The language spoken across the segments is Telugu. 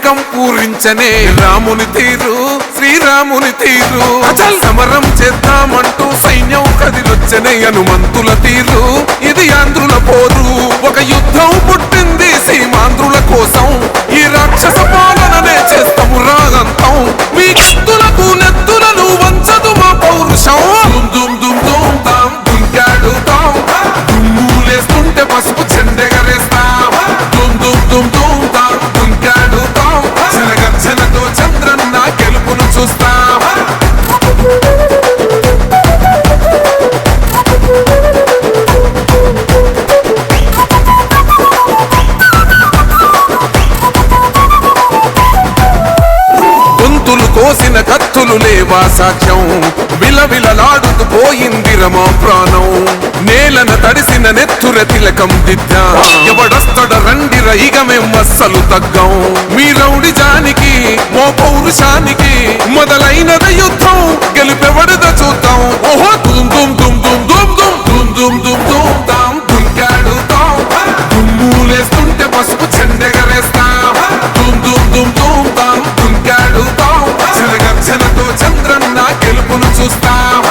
తిలకం పూరించనే రాముని తీరు శ్రీరాముని తీరు సమరం చేద్దామంటూ సైన్యం కదిలొచ్చనే హనుమంతుల తీరు ఇది ఆంధ్రుల పోరు ఒక యుద్ధం పుట్టింది సీమాంధ్రుల కోసం ఈ రాక్షస పాలననే చేస్తాము రాగంతం మీ కత్తులకు నెత్తులను వంచదు మా పౌరుషం దుమ్ దుమ్ దుమ్ తాం దుంకాడుతాం దుమ్ములేస్తుంటే పసుపు చెండెగరేస్తాం దుమ్ దుమ్ దుమ్ దుమ్ తాం దుంకాడుతాం జనగర్జనతో చంద్రన్న గెలుపును చూస్తాం కోసిన కత్తులు లేవా సాక్ష్యం విలవిలలాడుతూ పోయింది రమా ప్రాణం నేలన తడిసిన నెత్తుర తిలకం దిద్దా ఎవడొస్తడ రండి రైగమేం అస్సలు తగ్గం మీ రౌడి జానికి మో పౌరుషానికి మొదలైనద యుద్ధం గెలుపెవడద చూద్దాం ఓహో దుమ్ దుమ్ దుమ్ దుమ్ దుమ్ దుమ్ దుమ్ దుమ్ దుమ్ తాం దుంకాడుతాం దుమ్ములేస్తుంటే పసుపు చెండెగరేస్తాం దుమ్ దుమ్ దుమ్ దుమ్ తాం దుంకాడుతాం జనగర్జనతో చంద్రన్న గెలుపును చూస్తాం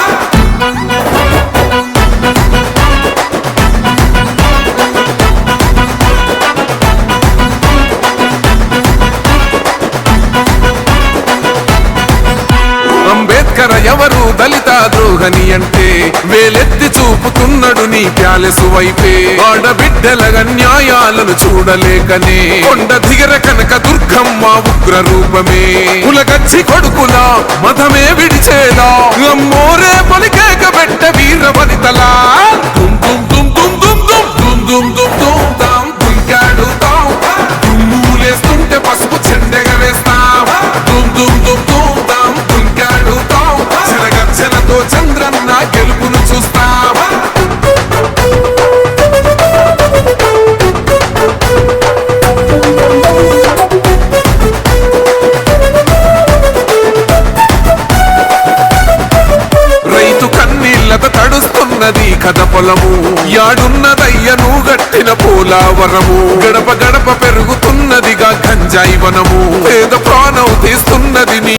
అంబేద్కర్ ఎవరు దళిత ద్రోహని అంటే వేలెత్తి చూపుతున్నాడు నీ ప్యాలెసు వైపే ఆడబిడ్డల న్యాయాలను చూడలేకనే కొండ దిగర కనక దుర్గమ్మ ఉగ్ర రూపమే కులగచ్చి కొడుకుల మతమే విడిచేలా అమ్మోరే పలికేక పెట్ట వీర వనితలా దుమ్ దుమ్ దుమ్ దుమ్ దుమ్ దుమ్ దుమ్ దుమ్ దుమ్ తాం దుంకాడుతాం దుమ్ములేస్తుంటే పసుపు చెండెగరేస్తాం దుమ్ దుమ్ దుమ్ దుమ్ తాం దుంకాడుతాం జనగర్జనతో చంద్రన్న గెలుపును చూస్తాం తడుస్తున్నది కథ పొలము యాడున్నదయ్యను గట్టిన పోలావరము గడప గడప పెరుగుతున్నదిగా గంజాయి వనము పేద ప్రాణం తీస్తున్నది